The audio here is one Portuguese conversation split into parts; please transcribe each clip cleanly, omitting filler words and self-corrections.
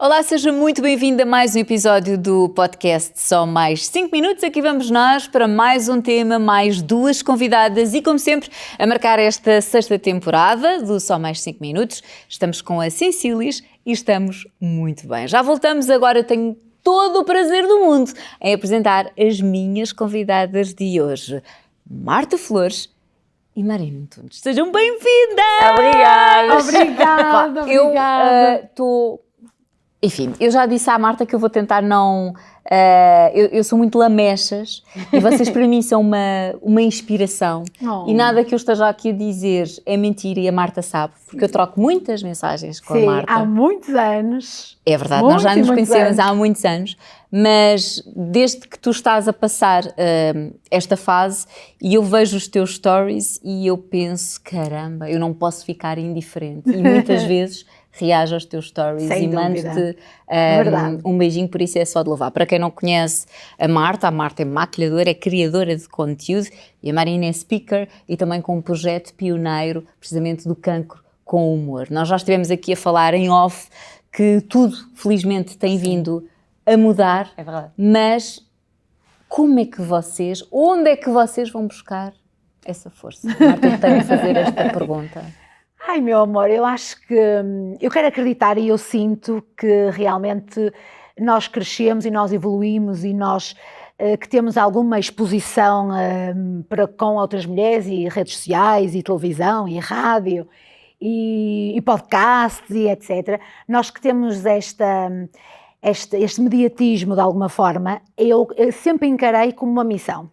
Olá, seja muito bem-vindo a mais um episódio do podcast Só Mais 5 Minutos. Aqui vamos nós para mais um tema, mais duas convidadas e, como sempre, a marcar esta sexta temporada do Só Mais 5 Minutos. Estamos com a Cecílias e estamos muito bem. Já voltamos, agora tenho todo o prazer do mundo em apresentar as minhas convidadas de hoje, Marta Flores e Marina Antunes. Sejam bem-vindas! Obrigada! Enfim, eu já disse à Marta que eu vou tentar não... eu sou muito lamechas e vocês para mim são uma inspiração. E nada que eu esteja aqui a dizer é mentira e a Marta sabe, porque eu troco muitas mensagens com a Marta. Há muitos anos. É verdade, nós já nos conhecemos há muitos anos, mas desde que tu estás a passar esta fase e eu vejo os teus stories e eu penso, caramba, eu não posso ficar indiferente. E muitas vezes... reage aos teus stories e mando-te um beijinho, por isso é só de louvar. Para quem não conhece a Marta é maquilhadora, é criadora de conteúdo e a Marina é speaker e também com um projeto pioneiro precisamente do cancro com humor. Nós já estivemos aqui a falar em off que tudo, felizmente, tem vindo a mudar, é verdade. Mas como é que onde é que vocês vão buscar essa força? Marta, eu tenho a fazer esta pergunta. Ai, meu amor, eu acho que eu quero acreditar e eu sinto que realmente nós crescemos e nós evoluímos e nós que temos alguma exposição com outras mulheres e redes sociais e televisão e rádio e podcasts e etc. Nós que temos este mediatismo de alguma forma, eu sempre encarei como uma missão.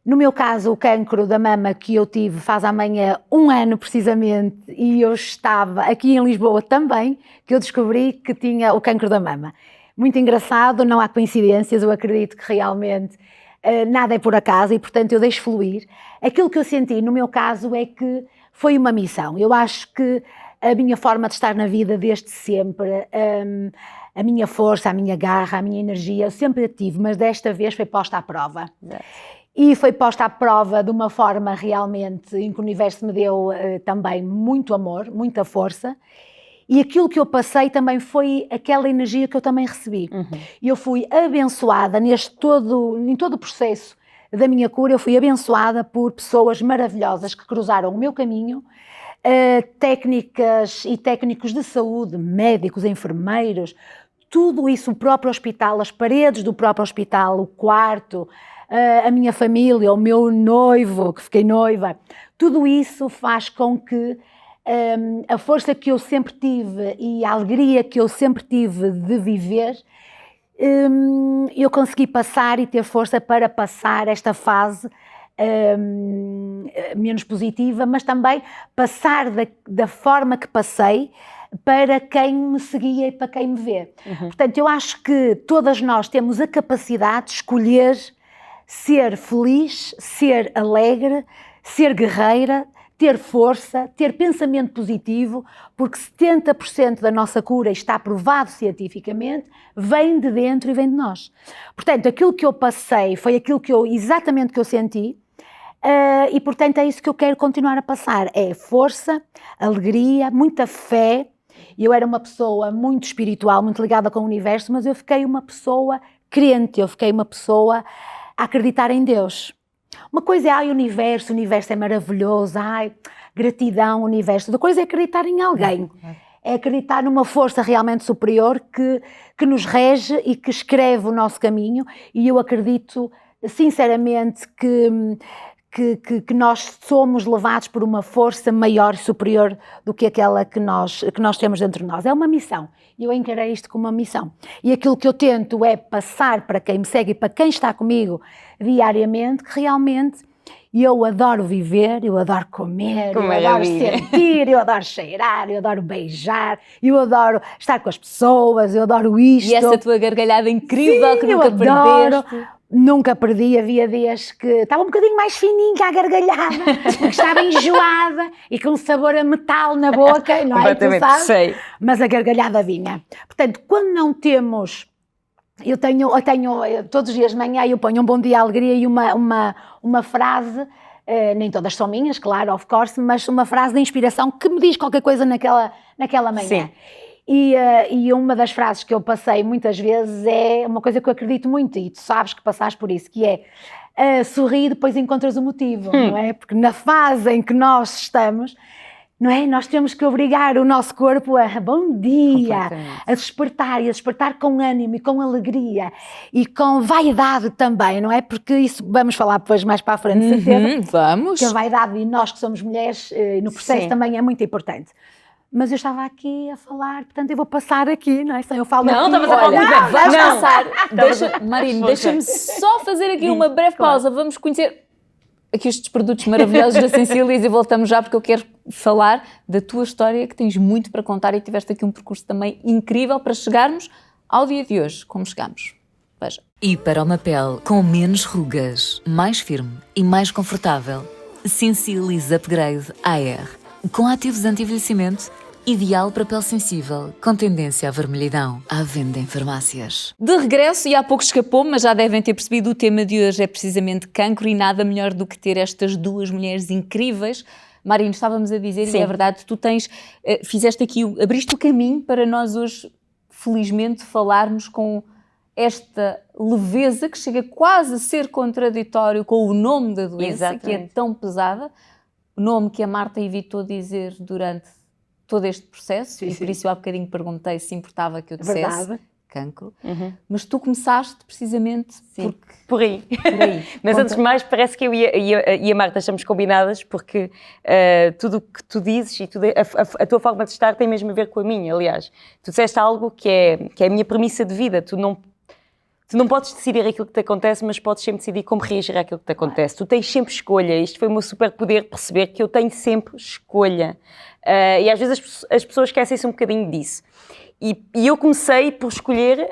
No meu caso, o cancro da mama que eu tive faz amanhã 1 ano precisamente e eu estava aqui em Lisboa também, que eu descobri que tinha o cancro da mama. Muito engraçado, não há coincidências, eu acredito que realmente nada é por acaso e portanto eu deixo fluir. Aquilo que eu senti no meu caso é que foi uma missão. Eu acho que a minha forma de estar na vida desde sempre, a minha força, a minha garra, a minha energia, eu sempre a tive, mas desta vez foi posta à prova. E foi posta à prova de uma forma realmente em que o universo me deu também muito amor, muita força. E aquilo que eu passei também foi aquela energia que eu também recebi. E eu fui abençoada em todo o processo da minha cura, eu fui abençoada por pessoas maravilhosas que cruzaram o meu caminho, técnicas e técnicos de saúde, médicos, enfermeiros, tudo isso, o próprio hospital, as paredes do próprio hospital, o quarto, a minha família, o meu noivo, que fiquei noiva, tudo isso faz com que a força que eu sempre tive e a alegria que eu sempre tive de viver, eu consegui passar e ter força para passar esta fase menos positiva, mas também passar da forma que passei para quem me seguia e para quem me vê. Portanto, eu acho que todas nós temos a capacidade de escolher ser feliz, ser alegre, ser guerreira, ter força, ter pensamento positivo, porque 70% da nossa cura, está provado cientificamente, vem de dentro e vem de nós. Portanto, aquilo que eu passei foi aquilo exatamente que eu senti, e portanto é isso que eu quero continuar a passar, é força, alegria, muita fé. Eu era uma pessoa muito espiritual, muito ligada com o universo, mas eu fiquei uma pessoa crente, eu fiquei uma pessoa a acreditar em Deus. Uma coisa é, o universo é maravilhoso, gratidão, universo. Outra coisa é acreditar em alguém, é acreditar numa força realmente superior que nos rege e que escreve o nosso caminho, e eu acredito sinceramente que nós somos levados por uma força maior e superior do que aquela que nós temos dentro de nós. É uma missão. E eu encarei isto como uma missão. E aquilo que eu tento é passar para quem me segue e para quem está comigo diariamente, que realmente eu adoro viver, eu adoro comer, eu adoro sentir, eu adoro cheirar, eu adoro beijar, eu adoro estar com as pessoas, eu adoro isto. E essa tua gargalhada incrível. Sim, que nunca perdeste. Nunca perdi, havia dias que estava um bocadinho mais fininha a gargalhada, porque estava enjoada e com sabor a metal na boca, não é? Tu sabes? Sei. Mas a gargalhada vinha. Portanto, quando não temos... Eu tenho todos os dias de manhã eu ponho um bom dia, alegria e uma frase, nem todas são minhas, claro, of course, mas uma frase de inspiração que me diz qualquer coisa naquela manhã. Sim. E uma das frases que eu passei muitas vezes é uma coisa que eu acredito muito, e tu sabes que passaste por isso, que é sorrir e depois encontras o motivo, não é? Porque na fase em que nós estamos, não é? Nós temos que obrigar o nosso corpo a bom dia, a despertar, e a despertar com ânimo e com alegria e com vaidade também, não é? Porque isso vamos falar depois mais para a frente, certeza. Vamos. Que a vaidade, e nós que somos mulheres, no processo também é muito importante. Mas eu estava aqui a falar, portanto eu vou passar aqui, não é? Então eu falo não, aqui. estavas a falar. Vais passar. Marino, deixa-me só fazer aqui uma breve pausa. Vamos conhecer aqui estes produtos maravilhosos da Sensilis e voltamos já, porque eu quero falar da tua história, que tens muito para contar e tiveste aqui um percurso também incrível para chegarmos ao dia de hoje, como chegamos. Veja. E para uma pele com menos rugas, mais firme e mais confortável, Sensilis Upgrade AR, com ativos anti-envelhecimento, ideal para pele sensível, com tendência à vermelhidão, à venda em farmácias. De regresso, e há pouco escapou, mas já devem ter percebido, o tema de hoje é precisamente cancro, e nada melhor do que ter estas duas mulheres incríveis. Marino, estávamos a dizer, e é verdade, tu fizeste aqui, abriste o caminho para nós hoje, felizmente, falarmos com esta leveza que chega quase a ser contraditório com o nome da doença, que é tão pesada, o nome que a Marta evitou dizer durante todo este processo, e por isso eu há bocadinho perguntei se importava que eu dissesse cancro, mas tu começaste precisamente por aí. Mas antes de mais, parece que eu e a Marta estamos combinadas, porque tudo o que tu dizes e a tua forma de estar tem mesmo a ver com a minha. Aliás, tu disseste algo que é a minha premissa de vida. Tu não podes decidir aquilo que te acontece, mas podes sempre decidir como reagir àquilo que te acontece. Tu tens sempre escolha. Isto foi o meu superpoder, perceber que eu tenho sempre escolha. E às vezes as pessoas esquecem-se um bocadinho disso. E eu comecei por escolher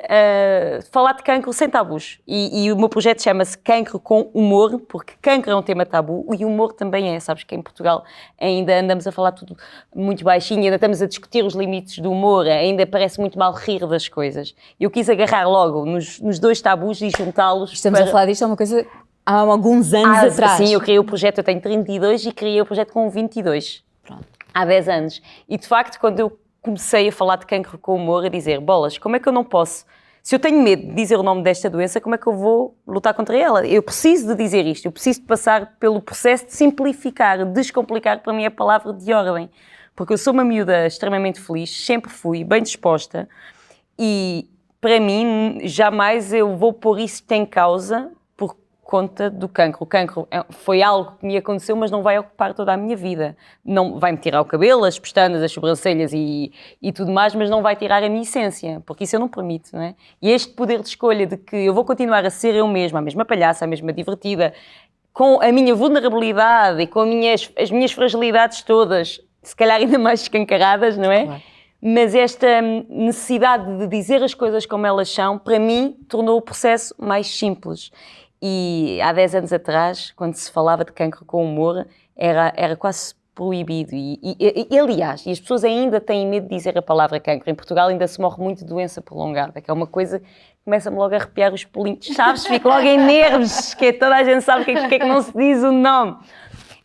falar de cancro sem tabus. E o meu projeto chama-se Cancro com Humor, porque cancro é um tema tabu e humor também é. Sabes que em Portugal ainda andamos a falar tudo muito baixinho, ainda estamos a discutir os limites do humor, ainda parece muito mal rir das coisas. Eu quis agarrar logo nos dois tabus e juntá-los. Estamos a falar disto, é uma coisa há alguns anos atrás. Sim, eu criei o projeto, eu tenho 32 e criei o projeto com 22. Pronto. Há 10 anos. E de facto, quando eu comecei a falar de cancro com humor, a dizer, bolas, como é que eu não posso? Se eu tenho medo de dizer o nome desta doença, como é que eu vou lutar contra ela? Eu preciso de dizer isto, eu preciso de passar pelo processo de simplificar, descomplicar, para mim, a palavra de ordem. Porque eu sou uma miúda extremamente feliz, sempre fui, bem disposta, e para mim, jamais eu vou pôr isto em causa por conta do cancro. O cancro foi algo que me aconteceu, mas não vai ocupar toda a minha vida. Não vai-me tirar o cabelo, as pestanas, as sobrancelhas e tudo mais, mas não vai tirar a minha essência, porque isso eu não permito, não é? E este poder de escolha de que eu vou continuar a ser eu mesma, a mesma palhaça, a mesma divertida, com a minha vulnerabilidade e com as minhas fragilidades todas, se calhar ainda mais escancaradas, não é? Claro. Mas esta necessidade de dizer as coisas como elas são, para mim, tornou o processo mais simples. E há 10 anos atrás, quando se falava de cancro com humor, era quase proibido. E aliás, as pessoas ainda têm medo de dizer a palavra cancro. Em Portugal ainda se morre muito de doença prolongada, que é uma coisa que começa-me logo a arrepiar os pelinhos, sabes? Fico logo em nervos, que toda a gente sabe porque é que não se diz o nome.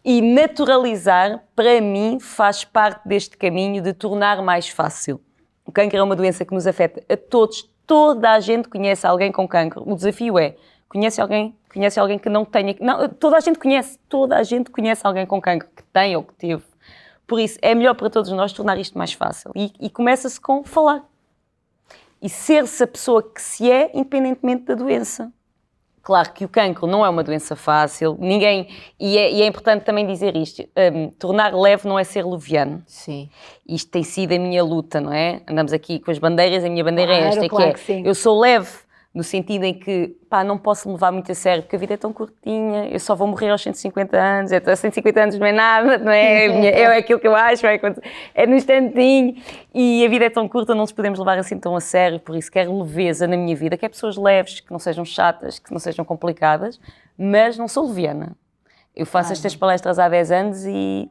E naturalizar, para mim, faz parte deste caminho de tornar mais fácil. O cancro é uma doença que nos afeta a todos. Toda a gente conhece alguém com cancro. O desafio é, conhece alguém que não tenha... Não, toda a gente conhece alguém com cancro, que tem ou que teve. Por isso, é melhor para todos nós tornar isto mais fácil. E começa-se com falar. E ser-se a pessoa que se é, independentemente da doença. Claro que o cancro não é uma doença fácil, e é importante também dizer isto, tornar leve não é ser leviano. Sim. Isto tem sido a minha luta, não é? Andamos aqui com as bandeiras, a minha bandeira é esta, claro que é, eu sou leve, no sentido em que, não posso me levar muito a sério, porque a vida é tão curtinha, eu só vou morrer aos 150 anos, 150 anos não é nada, não é? É aquilo que eu acho, é no instantinho, e a vida é tão curta, não nos podemos levar assim tão a sério, por isso quero leveza na minha vida, quero pessoas leves, que não sejam chatas, que não sejam complicadas, mas não sou leviana. Eu faço estas palestras há 10 anos e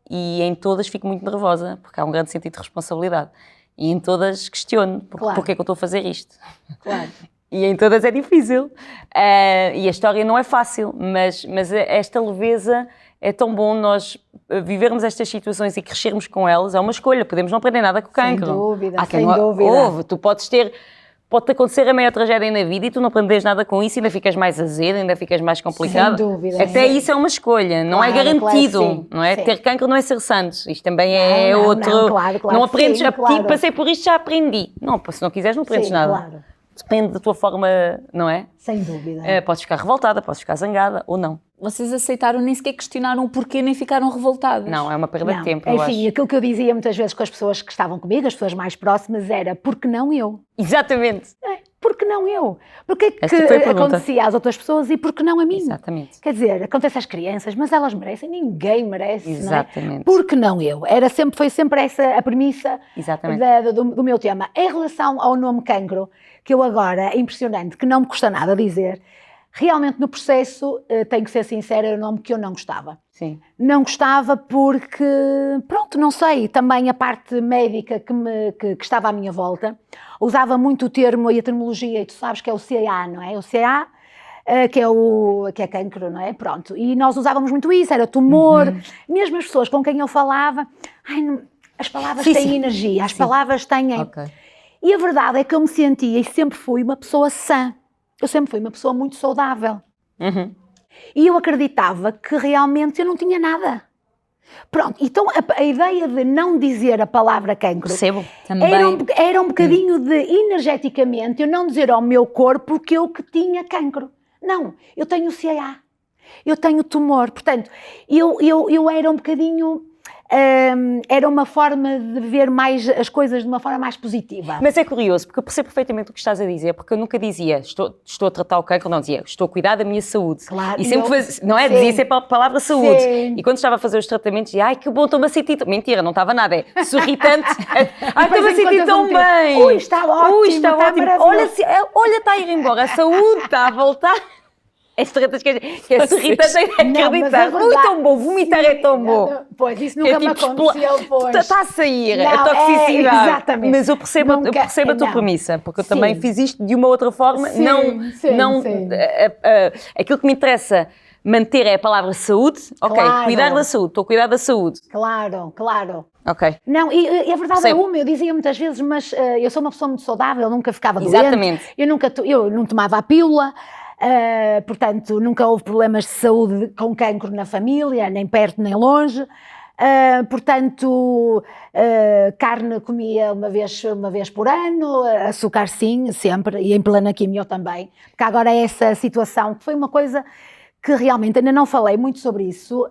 em todas fico muito nervosa, porque há um grande sentido de responsabilidade. E em todas questiono, porque é que eu estou a fazer isto? Claro. E em todas é difícil. E a história não é fácil, mas esta leveza é tão bom nós vivermos estas situações e crescermos com elas. É uma escolha, podemos não aprender nada com o cancro. Sem dúvida, Há quem sem dúvida. Tu pode-te acontecer a maior tragédia na vida e tu não aprendes nada com isso, ainda ficas mais azedo, ainda ficas mais complicado. Sem dúvida. Até isso é uma escolha, não é Claro, garantido, claro, sim, não é? sim. Ter cancro não é ser santo, isto também é Não, outro... não, claro, não aprendes, sim, a claro. passei por isto, já aprendi. Não, se não quiseres não aprendes Sim, nada. claro. Depende da tua forma, não é? Sem dúvida. Podes ficar revoltada, podes ficar zangada ou não. Vocês aceitaram, nem sequer questionaram o porquê, nem ficaram revoltadas. Não, é uma perda de Não, tempo, eu assim, acho. aquilo que eu dizia muitas vezes com as pessoas que estavam comigo, as pessoas mais próximas, era porque não eu? Exatamente. Porque não eu? Porque é que Esta foi a pergunta. acontecia às outras pessoas e porque não a mim? Exatamente. Quer dizer, acontece às crianças, mas elas merecem, ninguém merece, Exatamente. não é? Porque não eu? Foi sempre essa a premissa Exatamente. do meu tema. Em relação ao nome cancro, que eu agora, é impressionante, que não me custa nada dizer, realmente no processo, tenho que ser sincera, era o nome que eu não gostava. Sim. Não gostava porque, pronto, não sei, também a parte médica que estava à minha volta, usava muito o termo e a terminologia, e tu sabes que é o CA, não é? O CA, que é cancro, não é? Pronto, e nós usávamos muito isso, era tumor, mesmo as pessoas com quem eu falava, as palavras têm energia, as palavras têm... Ok. E a verdade é que eu me sentia e sempre fui uma pessoa sã, eu sempre fui uma pessoa muito saudável. Uhum. E eu acreditava que realmente eu não tinha nada. Pronto, então a ideia de não dizer a palavra cancro Percebo. Também. era um bocadinho de, energeticamente, eu não dizer ao meu corpo que eu que tinha cancro. Não, eu tenho CA, eu tenho tumor. Portanto, eu era um bocadinho... era uma forma de ver mais as coisas de uma forma mais positiva. Mas é curioso, porque eu percebo perfeitamente o que estás a dizer, porque eu nunca dizia estou a tratar o cancro, não dizia estou a cuidar da minha saúde. Claro, E sempre não é? sim. Dizia sempre a palavra saúde. Sim. E quando estava a fazer os tratamentos, dizia, ai que bom, estou-me a sentir. Mentira, não estava nada, é sorritante. Ai, estou-me a sentir tão bem. Ui, está ótimo, está ótimo. maravilhoso. Olha, está a ir embora, a saúde está a voltar. É sorritante, que é sorritante é Não, mas acreditar. é verdade. Ui, tão bom, vomitar é tão bom. Pois, isso nunca me aconteceu, pois. Está a sair, Não, a toxicidade. exatamente. Mas eu percebo a tua não. premissa, porque eu Sim. também fiz isto de uma outra forma. Sim, sim. Aquilo que me interessa manter é a palavra saúde. Ok, Claro. cuidar da saúde, estou a cuidar da saúde. Claro. Ok. Não, e a verdade Percebo. é uma, eu dizia muitas vezes, mas eu sou uma pessoa muito saudável, nunca ficava doente. Exatamente. Eu não tomava a pílula, portanto, nunca houve problemas de saúde com cancro na família, nem perto nem longe. Portanto, carne comia uma vez por ano, açúcar sim, sempre, e em plena quimio também, porque agora é essa situação, que foi uma coisa que realmente ainda não falei muito sobre isso,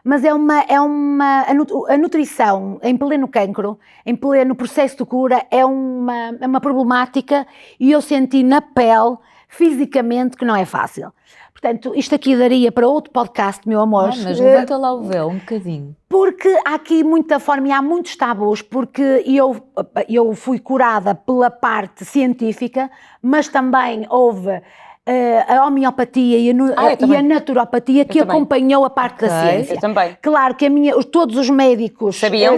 mas a nutrição em pleno cancro, em pleno processo de cura, é uma problemática, e eu senti na pele, fisicamente, que não é fácil. Portanto, isto aqui daria para outro podcast, meu amor. Mas levanta lá o véu um bocadinho. Porque há aqui muita forma e há muitos tabus, porque eu fui curada pela parte científica, mas também houve a homeopatia e a naturopatia que acompanhou a parte da ciência. Eu também. Claro que todos os médicos sabiam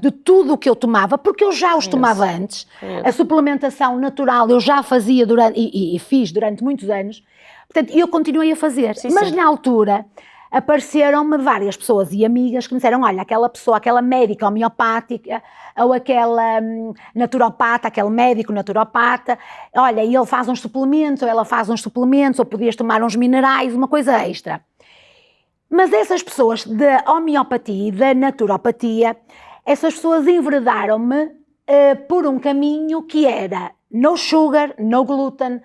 de tudo o que eu tomava, porque eu já os tomava antes. A suplementação natural eu já fazia e fiz durante muitos anos. Portanto, eu continuei a fazer. Mas na altura apareceram-me várias pessoas e amigas que me disseram, olha, aquela pessoa, aquela médica homeopática ou aquela naturopata, aquele médico naturopata, olha, ele faz uns suplementos, ou ela faz uns suplementos, ou podias tomar uns minerais, uma coisa extra. Mas essas pessoas da homeopatia e da naturopatia, essas pessoas enveredaram-me por um caminho que era no sugar, no glúten,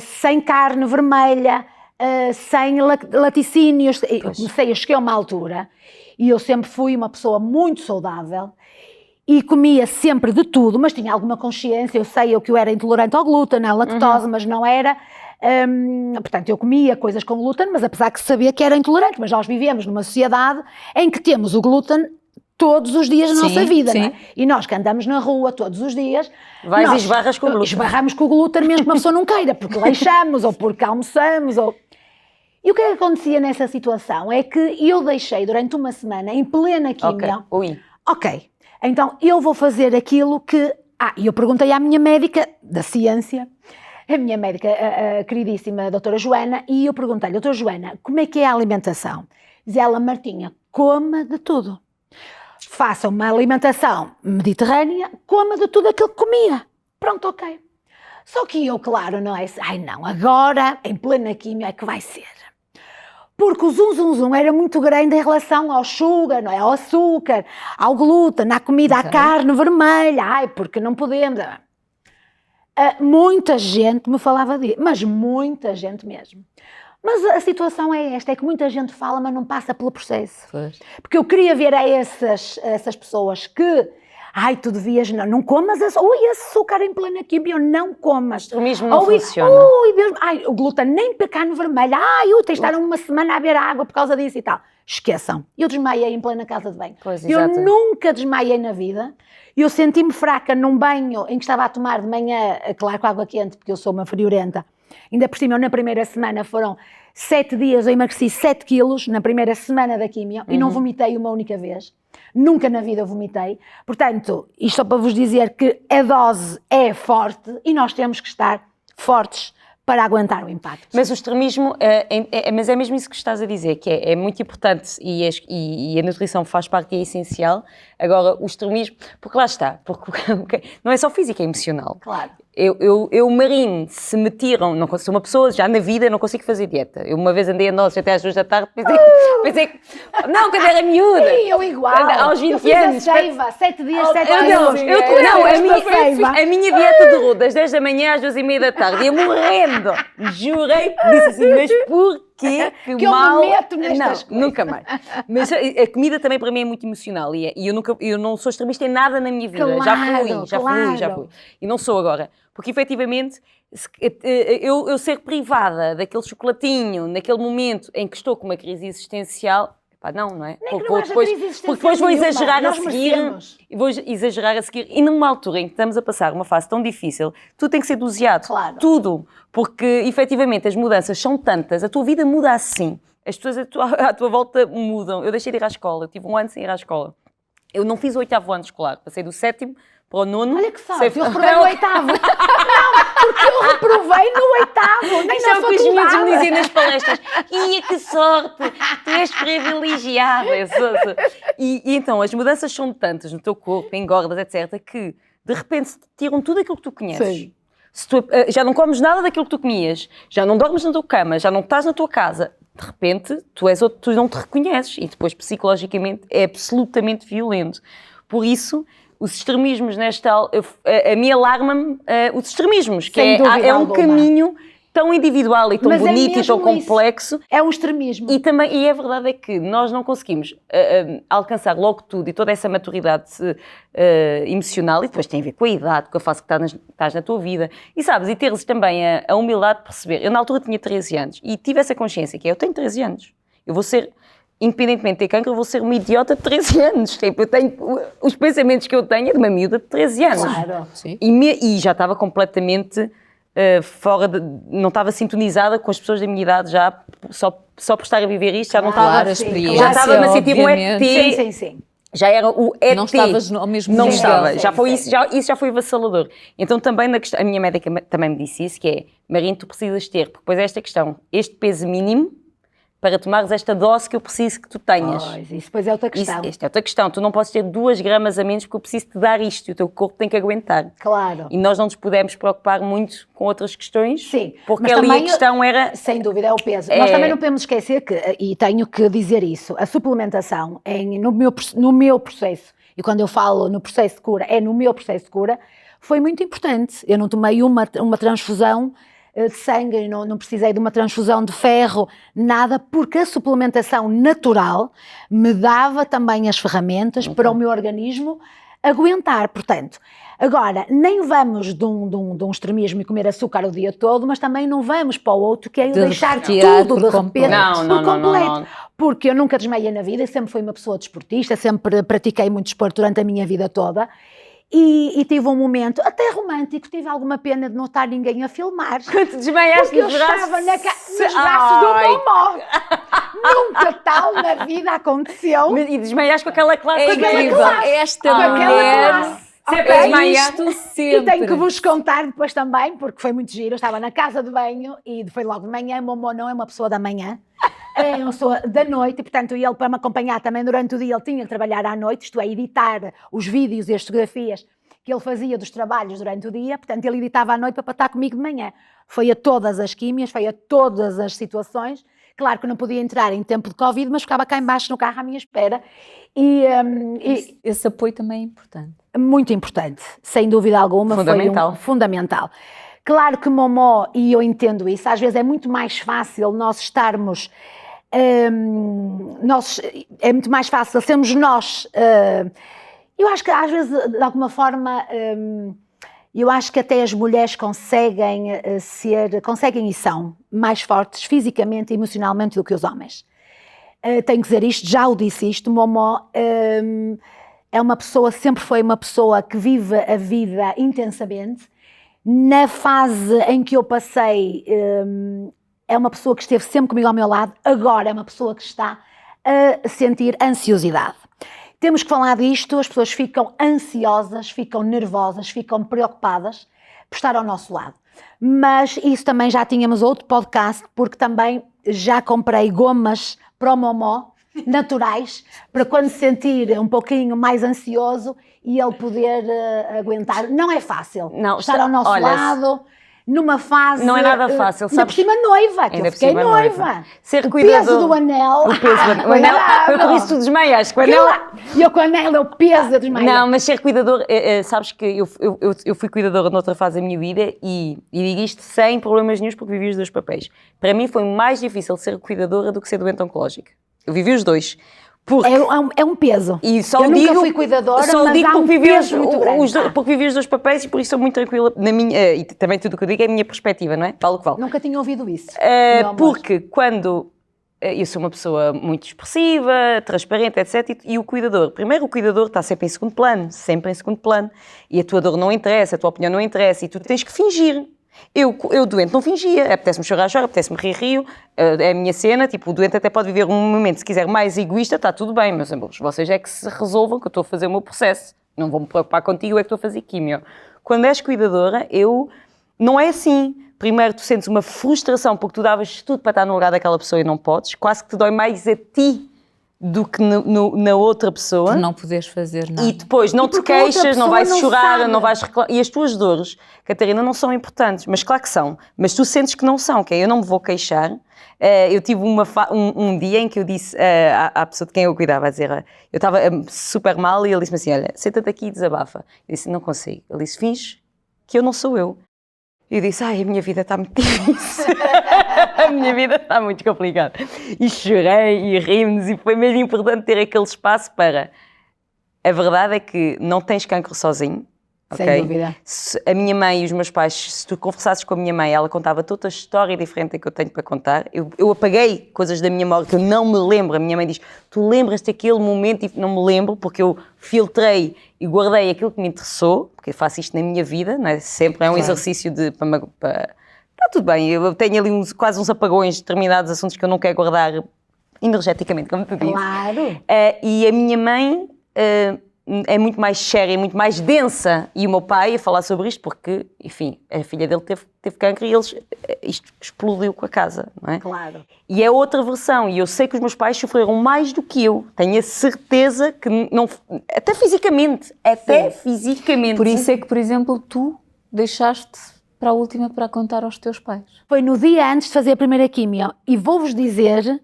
sem carne vermelha, sem laticínios. Eu cheguei a uma altura e eu sempre fui uma pessoa muito saudável e comia sempre de tudo, mas tinha alguma consciência, eu sei que eu era intolerante ao glúten, à lactose, mas não era. Portanto, eu comia coisas com glúten, mas apesar que sabia que era intolerante, mas nós vivemos numa sociedade em que temos o glúten todos os dias da nossa vida, não é? E nós que andamos na rua todos os dias, vais e esbarras com o glúten. Esbarramos com o glúten mesmo que uma pessoa não queira, porque lanchamos ou porque almoçamos. E o que é que acontecia nessa situação? É que eu deixei durante uma semana em plena quimio. Ok, então eu vou fazer aquilo que... E eu perguntei à minha médica da ciência, a minha médica, a queridíssima doutora Joana, e eu perguntei-lhe, doutora Joana, como é que é a alimentação? Diz ela, Martinha, coma de tudo. Faça uma alimentação mediterrânea, coma de tudo aquilo que comia. Pronto, ok. Só que eu, claro, não é? Ai não, agora, em plena quimio, é que vai ser. Porque o zum era muito grande em relação ao sugar, não é? Ao açúcar, ao glúten, à comida, à carne vermelha. Ai, porque não podemos. Muita gente me falava disso, mas muita gente mesmo. Mas a situação é esta, é que muita gente fala, mas não passa pelo processo. Pois. Porque eu queria ver a essas pessoas que, ai, tu devias, não comas esse açúcar em plena quimio, não comas. O mesmo não funciona. Deus, ai, o glúten nem para carne vermelha, ai, tens de estar uma semana a beber água por causa disso e tal. Esqueçam, eu desmaiei em plena casa de banho. Pois, eu exato. nunca desmaiei na vida. Eu senti-me fraca num banho em que estava a tomar de manhã, claro, com água quente, porque eu sou uma friorenta. Ainda por cima, eu na primeira semana foram 7 dias, eu emagreci 7 quilos na primeira semana da quimio e não vomitei uma única vez. Nunca na vida vomitei. Portanto, isto só para vos dizer que a dose é forte e nós temos que estar fortes para aguentar o impacto. Mas o extremismo, mas é mesmo isso que estás a dizer, que é muito importante e a nutrição faz parte e é essencial. Agora, o extremismo, porque lá está, porque não é só físico, é emocional. Claro. Eu Marine, se me tiram, não sou uma pessoa, já na vida não consigo fazer dieta. Eu uma vez andei a nós até às 2 da tarde, pensei que, não, quando era miúda. Sim, eu igual. Aos 20 eu fiz anos. a seiva, 7 dias, 7 Não, quilos. a minha dieta durou das 10 da manhã às 2h30 da tarde, ia morrendo. Jurei, disse assim, mas porquê que eu mal... me meto nestas não, coisas. nunca mais. Mas a comida também para mim é muito emocional e eu não sou extremista em nada na minha vida. Claro, Já fui. E não sou agora. Porque efetivamente eu ser privada daquele chocolatinho, naquele momento em que estou com uma crise existencial... Não é? Nem que não haja crise existencial Porque depois vou nenhuma, exagerar a nós seguir, merecemos. e numa altura em que estamos a passar uma fase tão difícil, tudo tem que ser doseado, Claro. tudo, porque efetivamente as mudanças são tantas, a tua vida muda assim, as pessoas à tua volta mudam. Eu deixei de ir à escola, eu tive 1 ano sem ir à escola, eu não fiz o 8º ano escolar, passei do 7º para o 9º. Olha que sorte, eu reprovei no 8º. Não, porque eu reprovei no 8º, nem Isso na é o que os miúdos me faculdade. diziam nas palestras. Ia, que sorte! Tu és privilegiada. E então, as mudanças são tantas no teu corpo, engordas, etc., que de repente te tiram tudo aquilo que tu conheces. Sim. Se tu, já não comes nada daquilo que tu comias, já não dormes na tua cama, já não estás na tua casa, de repente tu és outro, tu não te reconheces e depois psicologicamente é absolutamente violento. Por isso, os extremismos a mim alarma-me os extremismos, que Sem dúvida é um alguma. caminho tão individual e tão Mas é bonito e tão mesmo isso. complexo. É um extremismo. E a verdade é que nós não conseguimos alcançar logo tudo e toda essa maturidade emocional, e depois tem a ver com a idade, com a fase que estás na tua vida, e sabes, e teres também a humildade de perceber. Eu na altura tinha 13 anos e tive essa consciência que eu tenho 13 anos, eu vou ser, independentemente de ter cancro, eu vou ser uma idiota de 13 anos. Tipo, eu tenho, os pensamentos que eu tenho é de uma miúda de 13 anos. Claro. Sim. E já estava completamente não estava sintonizada com as pessoas da minha idade já, só por estar a viver isto, já não estava... Claro, a sim, experiência, já estava-me a sentir um ET. obviamente. Sim. Já era o ET. Não estavas ao mesmo Não nível. estava. Sim, Já foi sim. isso já foi avassalador. Então também a minha médica também me disse isso, que é, Marina, tu precisas ter, porque depois é esta questão, este peso mínimo para tomares esta dose que eu preciso que tu tenhas. Pois, isso depois é outra questão. Esta é outra questão. Tu não podes ter 2 gramas a menos porque eu preciso te dar isto e o teu corpo tem que aguentar. Claro. E nós não nos pudemos preocupar muito com outras questões. Sim, Porque mas ali a também, questão era... sem dúvida, é o peso. Nós também não podemos esquecer que, e tenho que dizer isso, a suplementação no meu processo, e quando eu falo no processo de cura, é no meu processo de cura, foi muito importante. Eu não tomei uma transfusão de sangue, não precisei de uma transfusão de ferro, nada, porque a suplementação natural me dava também as ferramentas para o meu organismo aguentar. Portanto, agora, nem vamos de um extremismo e comer açúcar o dia todo, mas também não vamos para o outro, que é De deixar retirar tudo por de repente, completo. por Não. completo. Porque eu nunca desmaiei na vida, sempre fui uma pessoa desportista, sempre pratiquei muito desporto durante a minha vida toda. E tive um momento até romântico, tive alguma pena de não estar ninguém a filmar. Te desmaiaste Porque eu nos braços... estava nos braços do meu amor. Nunca tal na vida aconteceu. E desmaiaste com aquela classe. É aquela incrível. classe. Esta Com aquela mulher classe. Sempre Ok. de manhã. Isto E sempre. tenho que vos contar depois também, porque foi muito giro. Eu estava na casa de banho e foi logo de manhã. Momo não é uma pessoa da manhã, é uma pessoa da noite. E, portanto, ele, para me acompanhar também durante o dia, ele tinha que trabalhar à noite, isto é, editar os vídeos e as fotografias que ele fazia dos trabalhos durante o dia. Portanto, ele editava à noite para estar comigo de manhã. Foi a todas as químias, foi a todas as situações. Claro que não podia entrar em tempo de Covid, mas ficava cá embaixo no carro à minha espera. E Esse apoio também é importante. muito importante, sem dúvida alguma. Fundamental. Foi fundamental. Claro que Momó, e eu entendo isso, às vezes é muito mais fácil nós estarmos, é muito mais fácil sermos nós. Eu acho que às vezes, de alguma forma, eu acho que até as mulheres conseguem conseguem e são mais fortes fisicamente e emocionalmente do que os homens. Tenho que dizer isto, já o disse isto, Momó é uma pessoa, sempre foi uma pessoa que vive a vida intensamente. Na fase em que eu passei, é uma pessoa que esteve sempre comigo ao meu lado, agora é uma pessoa que está a sentir ansiosidade. Temos que falar disto, as pessoas ficam ansiosas, ficam nervosas, ficam preocupadas por estar ao nosso lado. Mas isso também já tínhamos outro podcast, porque também já comprei gomas para o Momó, naturais, para quando se sentir um pouquinho mais ansioso e ele poder aguentar. Não é fácil estar ao nosso lado, numa fase... Não é nada fácil, ainda por cima noiva, que eu fiquei noiva. Ser o cuidador. peso do anel... O peso do anel, foi por isso que tu desmaiaste. E eu com o anel, o peso, eu desmaio. Não, mas ser cuidador, sabes que eu fui cuidadora noutra fase da minha vida e digo isto sem problemas nenhums porque vivi os dois papéis. Para mim foi mais difícil ser cuidadora do que ser doente oncológica. Eu vivi os dois. Porque... É um peso. E só eu digo, nunca fui cuidadora, só mas digo há um porque vivi peso muito grande. porque vivi os dois papéis e por isso sou muito tranquila na minha, e também tudo o que eu digo é a minha perspectiva, não é? Vale o que vale. Nunca tinha ouvido isso. Porque quando eu sou uma pessoa muito expressiva, transparente, etc. E o cuidador, primeiro o cuidador está sempre em segundo plano, e a tua dor não interessa, a tua opinião não interessa e tu tens que fingir. Eu doente não fingia, apetece-me chorar, apetece-me rir, é a minha cena, tipo, o doente até pode viver um momento, se quiser, mais egoísta, está tudo bem, meus amores, vocês é que se resolvam que eu estou a fazer o meu processo, não vou me preocupar contigo, eu é que estou a fazer químio. Quando és cuidadora, não é assim. Primeiro tu sentes uma frustração porque tu davas tudo para estar no lugar daquela pessoa e não podes, quase que te dói mais a ti do que na outra pessoa. Por não poderes fazer nada. E depois não te queixas, não vais chorar, não vais reclamar. E as tuas dores, Catarina, não são importantes, mas claro que são. Mas tu sentes que não são, que eu não me vou queixar. Eu tive um dia em que eu disse à pessoa de quem eu cuidava, a dizer, eu estava super mal e ele disse-me assim, olha, senta-te aqui e desabafa. Eu disse, não consigo. Ele disse, finge que eu não sou eu. E eu disse, a minha vida está muito difícil, a minha vida está muito complicada. E chorei e rimos e foi mesmo importante ter aquele espaço para... A verdade é que não tens cancro sozinho, Sem ok? dúvida. A minha mãe e os meus pais, se tu conversasses com a minha mãe, ela contava toda a história diferente que eu tenho para contar. Eu apaguei coisas da minha memória que eu não me lembro. A minha mãe diz, tu lembras-te daquele momento? E não me lembro porque eu filtrei e guardei aquilo que me interessou, porque eu faço isto na minha vida, não é? Sempre é um exercício de... Está tudo bem, eu tenho ali quase uns apagões de determinados assuntos que eu não quero guardar energeticamente, como tu dizes. Claro. E a minha mãe é muito mais séria, muito mais densa, e o meu pai a falar sobre isto porque, enfim, a filha dele teve cancro e isto explodiu com a casa, não é? Claro. E é outra versão, e eu sei que os meus pais sofreram mais do que eu, tenho a certeza que não, até fisicamente. Por isso é que, por exemplo, tu deixaste para a última para contar aos teus pais. Foi no dia antes de fazer a primeira químio e vou-vos dizer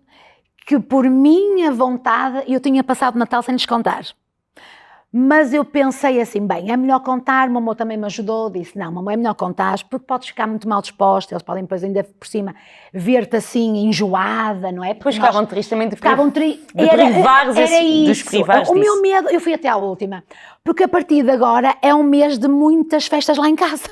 que por minha vontade eu tinha passado o Natal sem lhes contar. Mas eu pensei assim, bem, é melhor contar, mamãe também me ajudou, disse, não, mamãe, é melhor contar, porque podes ficar muito mal disposta, eles podem depois ainda por cima ver-te assim, enjoada, não é? Depois ficavam tristes também de Era isso, o disso. meu medo, eu fui até à última, porque a partir de agora é um mês de muitas festas lá em casa.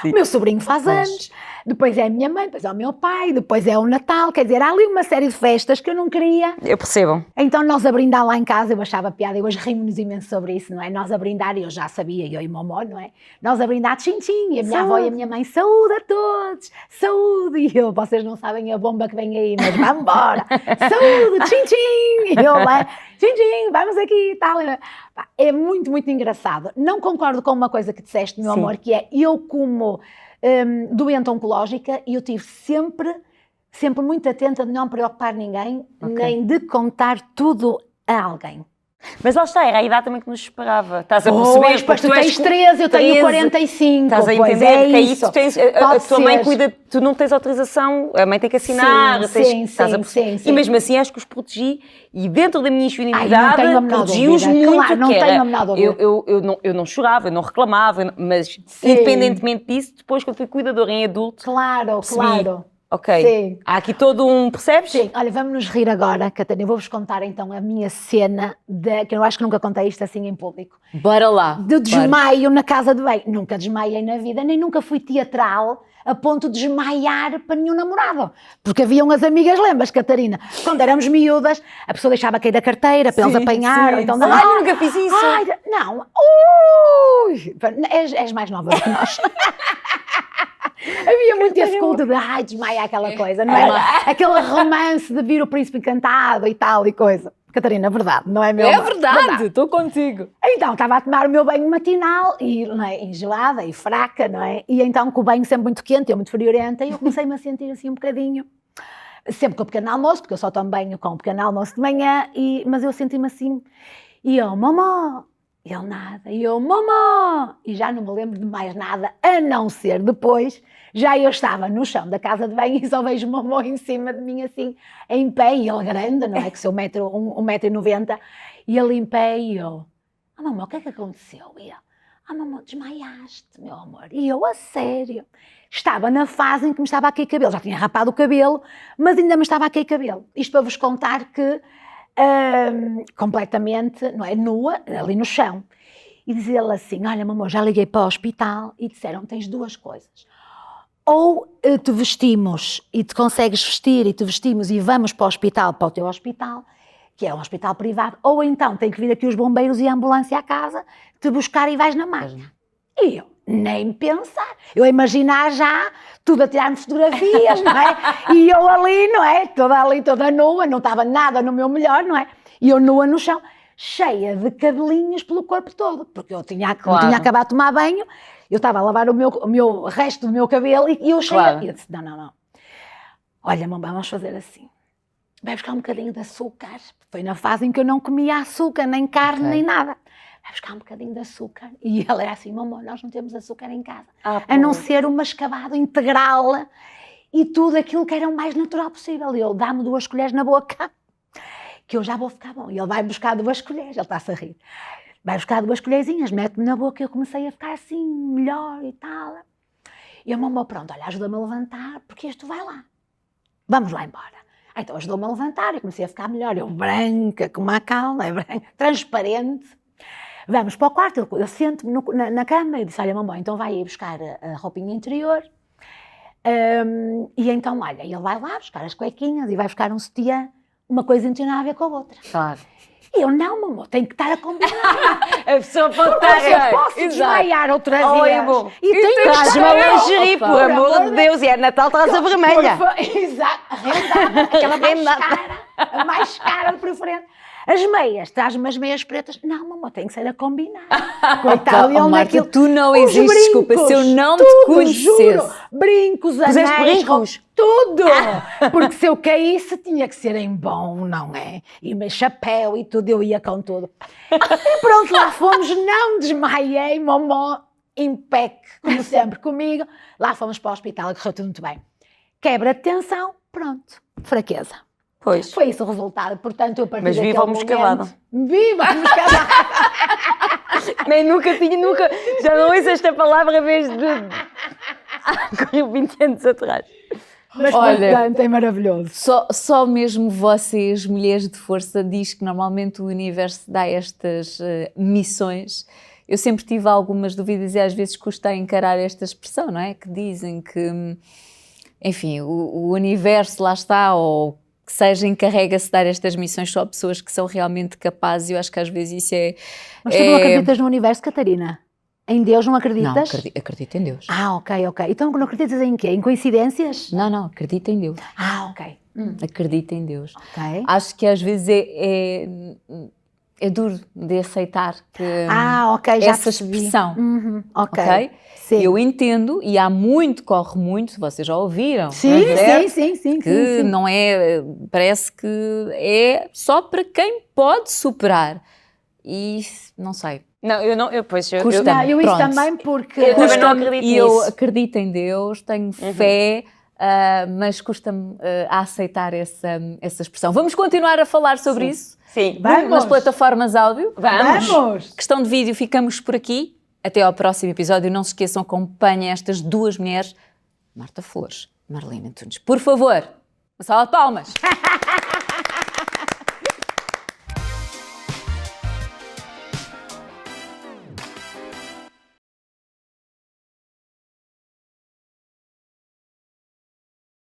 O meu sobrinho faz anos, depois é a minha mãe, depois é o meu pai, depois é o Natal, quer dizer, há ali uma série de festas que eu não queria. Eu percebo. Então nós a brindar lá em casa, eu achava piada, e hoje rimos imenso sobre isso, não é? Nós a brindar, e eu já sabia, eu e o mamó, não é? Nós a brindar tchim-tchim, e a minha avó e a minha mãe, saúde a todos, saúde, e eu, vocês não sabem a bomba que vem aí, mas vamos embora, saúde, tchim-tchim, e eu lá, tchim-tchim, vamos aqui e tal. É muito, muito engraçado. Não concordo com uma coisa que disseste, meu amor, que é, eu como doente oncológica, eu tive sempre muito atenta de não preocupar ninguém, nem de contar tudo a alguém. Mas lá está, era a idade também que nos esperava. Estás a perceber? Pois tu tens 13, eu tenho 45. Estás a pois entender? é Que aí isso. tu tens, a tua mãe cuida, tu não tens autorização, a mãe tem que assinar. Sim, estás a perceber? E mesmo assim acho que os protegi, e dentro da minha ingenuidade protegi-os muito. Claro, não tenho a menor dúvida. Eu não chorava, eu não reclamava, mas independentemente disso, depois quando fui cuidadora em adulto, claro. ok, Sim. há aqui todo um, percebes? Sim, olha, vamos nos rir agora, Catarina, eu vou-vos contar então a minha cena, que eu acho que nunca contei isto assim em público. Bora lá. De desmaio na casa de banho. Nunca desmaiei na vida, nem nunca fui teatral a ponto de desmaiar para nenhum namorado. Porque haviam as amigas, lembras, Catarina? Quando éramos miúdas, a pessoa deixava cair a carteira para eles apanhar. Ou então, nunca fiz isso. Não. Ui, és mais nova do que nós. Havia muito esse culto de desmaia aquela coisa, não é? Aquele romance de vir o príncipe encantado e tal e coisa. Catarina, verdade, não é meu? É verdade, estou contigo. Então, estava a tomar o meu banho matinal, e, não é, enjoada e fraca, não é? E então, com o banho sempre muito quente, eu muito friorenta, e eu comecei-me a sentir assim um bocadinho, sempre com o pequeno almoço, porque eu só tomo banho com o pequeno almoço de manhã, mas eu senti-me assim, e eu, mamã, e ele nada, e eu, mamã, e já não me lembro de mais nada, a não ser depois, já eu estava no chão da casa de banho e só vejo o mamã em cima de mim assim, em pé, e ele grande, não é, que sou 1,90 m, e ele em pé, e eu, mamã, o que é que aconteceu? E ele, mamã, desmaiaste, meu amor, e eu, a sério, estava na fase em que me estava a cair cabelo, já tinha rapado o cabelo, mas ainda me estava a cair cabelo, isto para vos contar que, completamente, não é, nua, ali no chão. E dizia ele assim, olha mamãe, já liguei para o hospital e disseram, tens duas coisas. Ou te vestimos e te consegues vestir e te vestimos e vamos para o hospital, para o teu hospital, que é um hospital privado, ou então tem que vir aqui os bombeiros e a ambulância à casa, te buscar e vais na máquina. E eu, nem pensar, eu a imaginar já tudo a tirar-me fotografias, não é? E eu ali, não é? Toda nua, não estava nada no meu melhor, não é? E eu nua no chão, cheia de cabelinhos pelo corpo todo, porque eu tinha acabado de tomar banho, eu estava a lavar o resto do meu cabelo e eu cheia, e eu disse, não, olha mamãe, vamos fazer assim, vai buscar um bocadinho de açúcar, foi na fase em que eu não comia açúcar, nem carne, nem nada. Vai buscar um bocadinho de açúcar. E ela era assim, mamãe, nós não temos açúcar em casa. A não ser um mascavado integral e tudo aquilo que era o mais natural possível. E ele dá-me 2 colheres na boca, que eu já vou ficar bom. E ele vai buscar 2 colheres, ele está-se a rir. Vai buscar 2 colherzinhas, mete-me na boca e eu comecei a ficar assim, melhor e tal. E a mamãe, pronto, olha, ajuda-me a levantar, porque isto vai lá. Vamos lá embora. Então ajudou-me a levantar e comecei a ficar melhor. Eu branca, com uma calma, branca, transparente. Vamos para o quarto, eu sento-me na cama e disse, olha mamãe, então vai aí buscar a roupinha interior. E então, olha, ele vai lá buscar as cuequinhas e vai buscar um sutiã, uma coisa não tem nada a ver com a outra. Claro. E eu, não mamãe, tenho que estar a combinar. A pessoa pode estar... Eu posso desmaiar outra vez. Bom. E tenho que traz estar... uma lingerie, por amor de Deus, e é Natal, traz a vermelha. Exato, arrendada, aquela a mais cara de preferência. As meias, traz-me as meias pretas. Não, mamãe, tem que ser a combinar. Coitado, ele Marta, tu não Os existes, desculpa, se eu não te conhecesse. Juro, brincos, anéis, brincos? tudo. Porque se eu caísse, tinha que ser em bom, não é? E meu chapéu e tudo, eu ia com tudo. E pronto, lá fomos, não desmaiei, mamãe, impec, como sempre comigo. Lá fomos para o hospital, correu tudo muito bem. Quebra de tensão, pronto, fraqueza. Pois. Foi esse o resultado, portanto, eu parti Mas viva a moscavada. Viva a moscavada! Nem nunca, já não ouço esta palavra desde... correu 20 anos atrás. Mas olha, portanto, é maravilhoso. Só mesmo vocês, mulheres de força, diz que normalmente o universo dá estas missões. Eu sempre tive algumas dúvidas e às vezes custa encarar esta expressão, não é? Que dizem que enfim, o universo lá está, ou que seja, encarrega-se de dar estas missões só a pessoas que são realmente capazes. Eu acho que às vezes isso é... Mas tu não acreditas no universo, Catarina? Em Deus não acreditas? Não, acredito em Deus. Ok. Então não acreditas em quê? Em coincidências? Não, acredito em Deus. Ok. Acredito em Deus. Ok. Acho que às vezes é duro de aceitar que Ok, já essa percebi. expressão. Ok. Ok? Sim. Eu entendo, e corre muito, vocês já ouviram. Sim, certo? sim. Que não é, parece que é só para quem pode superar. E não sei. Não, eu não, eu Custa-me. Eu isso Pronto. também porque... Eu também não Custa-me, acredito e eu nisso. acredito em Deus, tenho fé, mas custa-me a aceitar essa expressão. Vamos continuar a falar sobre isso Sim. Vamos. nas plataformas áudio. Vamos. Questão de vídeo, ficamos por aqui. Até ao próximo episódio. Não se esqueçam, acompanhem estas duas mulheres, Marta Flores, Marlene Antunes. Por favor, uma salva de palmas.